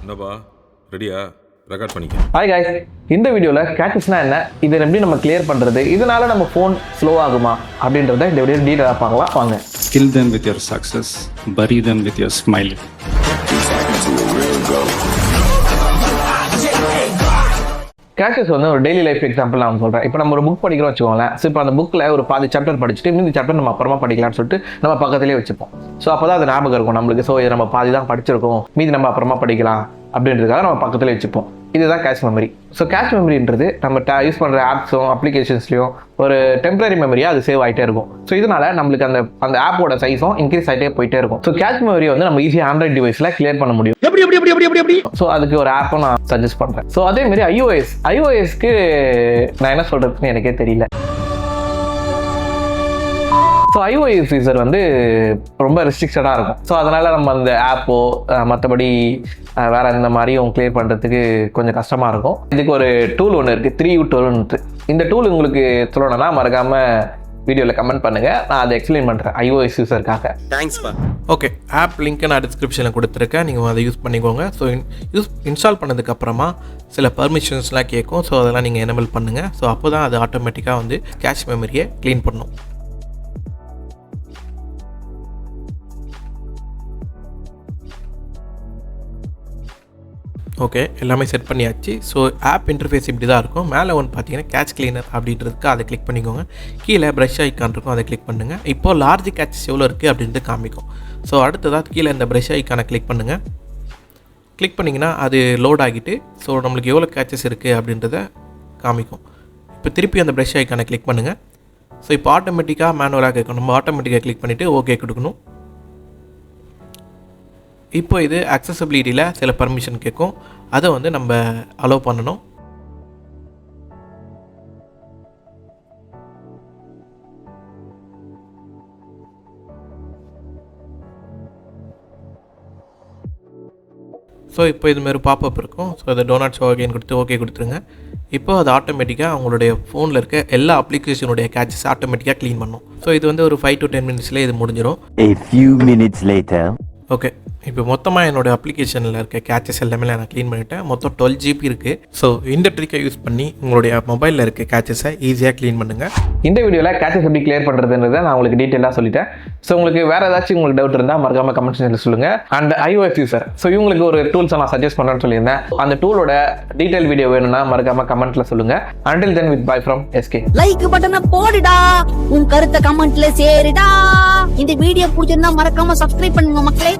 என்னப்பா ரெடியா ரெக்கார்ட் பண்ணிக்க. ஹாய் காய்ஸ், இந்த வீடியோவில் கேச்சஸ்னா என்ன, இதை எப்படி நம்ம கிளியர் பண்ணுறது, இதனால நம்ம ஃபோன் ஸ்லோ ஆகுமா அப்படின்றத இந்த வீடியோ டீட்டெயிலாக பார்க்கலாம் வாங்க. Kill them with your success, bury them with your smile. Catches வந்து ஒரு டெய்லி லைஃப் எக்ஸாம்பிள் நான் சொல்கிறேன். இப்போ நம்ம ஒரு புக் படிக்கிறோம் வச்சுக்கோங்களேன். ஸோ இப்போ அந்த புக்கில் ஒரு பாதி சாப்டர் படிச்சுட்டு மீதி சாப்டர் நம்ம அப்புறமா படிக்கலாம்னு சொல்லிட்டு நம்ம பக்கத்துலேயே வச்சுப்போம். ஸோ அப்போ தான் அது ஞாபகம் இருக்கும் நம்மளுக்கு. ஸோ இதை நம்ம பாதி தான் படிச்சிருக்கோம், மீதி நம்ம அப்புறமா படிக்கலாம் அப்படின்றதுக்காக நம்ம பக்கத்துலேயே வச்சுப்போம். இதுதான் கேஷ் மெமரி. ஸோ கேஷ் மெமரின்றது நம்ம யூஸ் பண்ணுற ஆப்ஸும் அப்ளிகேஷன்ஸ்லையும் ஒரு டெம்பரரி மெமரியாக அது சேவ் ஆகிட்டே இருக்கும். ஸோ இதனால நம்மளுக்கு அந்த ஆப்போட சைஸும் இன்க்ரீஸ் ஆகிட்டே போயிட்டே இருக்கும். ஸோ கேஷ் மெமரி வந்து நம்ம ஈஸியாக ஆண்ட்ராய்ட் டிவைஸில் கிளியர் பண்ண முடியும். ஸோ அதுக்கு ஒரு ஆப்பும் நான் சஜஸ்ட் பண்ணுறேன். ஸோ அதே மாதிரி ஐஓஎஸ்க்கு நான் என்ன சொல்கிறதுன்னு எனக்கே தெரியல. ஸோ ஐஓஎஸ் யூசர் வந்து ரொம்ப ரெஸ்ட்ரிக்டடாக இருக்கும். ஸோ அதனால் நம்ம அந்த ஆப்போ மற்றபடி வேறு இந்த மாதிரியும் கிளியர் பண்ணுறதுக்கு கொஞ்சம் கஷ்டமாக இருக்கும். இதுக்கு ஒரு டூல் ஒன்று இருக்குது, 3U டூல்னு. இந்த டூல் உங்களுக்கு சொல்லணும்னா மறக்காமல் வீடியோவில் கமெண்ட் பண்ணுங்கள், நான் அதை எக்ஸ்பிளைன் பண்ணுறேன் ஐஓஎஸ் யூசருக்காக. தேங்க்ஸ்ப்பா. ஓகே, ஆப் லிங்க்கை நான் டிஸ்கிரிப்ஷனில் கொடுத்துருக்கேன், நீங்கள் அதை யூஸ் பண்ணிக்கோங்க. ஸோ இன்ஸ்டால் பண்ணதுக்கப்புறமா சில பர்மிஷன்ஸ்லாம் கேட்கும். ஸோ அதெல்லாம் நீங்கள் எனேபிள் பண்ணுங்கள். ஸோ அப்போ தான் அது ஆட்டோமேட்டிக்காக வந்து கேஷ் மெமரியை க்ளீன் பண்ணும். ஓகே, எல்லாமே செட் பண்ணியாச்சு. ஸோ ஆப் இன்டர்ஃபேஸ் இப்படி தான் இருக்கும். மேலே ஒன்று பார்த்தீங்கன்னா கேட்ச் கிளீனர் அப்படின்றதுக்கு அதை கிளிக் பண்ணிக்கோங்க. கீழே ப்ரஷ் ஐக்கான் இருக்கும், அதை கிளிக் பண்ணுங்கள். இப்போது லார்ஜ் கேட்சஸ் எவ்வளோ இருக்குது அப்படின்றது காமிக்கும். ஸோ அடுத்ததாக கீழே இந்த ப்ரஷ் ஐக்கானை கிளிக் பண்ணுங்கள். கிளிக் பண்ணிங்கன்னா அது லோட் ஆகிட்டு ஸோ நம்மளுக்கு எவ்வளோ கேட்சஸ் இருக்குது அப்படின்றத காமிக்கும். இப்போ திருப்பி அந்த ப்ரஷ் ஐக்கானை கிளிக் பண்ணுங்கள். ஸோ இப்போ ஆட்டோமேட்டிக்காக மேனுவலாக கேட்கும், நம்ம ஆட்டோமேட்டிக்காக கிளிக் பண்ணிவிட்டு ஓகே கொடுக்கணும். இப்போ இது அக்சசபிலிட்டியில் சில பர்மிஷன் கேட்கும், அதை வந்து நம்ம அலோவ் பண்ணணும். ஸோ இப்போ இதுமாரி பாப்அப் இருக்கும். ஸோ அதை டோனாட் ஷோ அகைன் கொடுத்து ஓகே கொடுத்துருங்க. இப்போ அது ஆட்டோமேட்டிக்காக அவங்களுடைய ஃபோனில் இருக்க எல்லா அப்ளிகேஷனுடைய கேட்சஸ் ஆட்டோமேட்டிக்காக க்ளீன் பண்ணும். ஸோ இது வந்து ஒரு 5 to 10 மினிட்ஸ்லேயே இது முடிஞ்சிடும். A few minutes later. Okay, இப்போ மொத்தமாக என்னோடய அப்ளிகேஷனில் இருக்க கேட்சஸ் எல்லாமே நான் க்ளீன் பண்ணிவிட்டேன். மொத்தம் 12 GB இருக்குது. ஸோ இந்த ட்ரிக்கை யூஸ் பண்ணி உங்களுடைய மொபைலில் இருக்க கேட்சஸை ஈஸியாக க்ளீன் பண்ணுங்கள். இந்த வீடியோவில் கேட்சஸ் எப்படி கிளியர் பண்ணுறதுன்றதை நான் உங்களுக்கு டீட்டெயிலாக சொல்லிட்டேன். ஸோ உங்களுக்கு வேறு ஏதாச்சும் உங்களுக்கு டவுட் இருந்தால் மறக்காமல் கமெண்ட் செக்ஷனில் சொல்லுங்கள். அண்ட் ஐஓஎஸ் யூசர், ஸோ இவங்களுக்கு ஒரு டூல்ஸை நான் சஜஸ்ட் பண்ணுறேன்னு சொல்லியிருந்தேன். அந்த டூலோட டீட்டெயில் வீடியோ வேணும்னா மறக்காமல் கமெண்ட்டில் சொல்லுங்கள். Until then, with bye from SK. Like பட்டனை போடுடா, உன் கருத்தை கமெண்ட்ல சேருடா. இந்த வீடியோ பிடிச்சிருந்தா மறக்காம சப்ஸ்கிரைப் பண்ணுங்க மக்களே.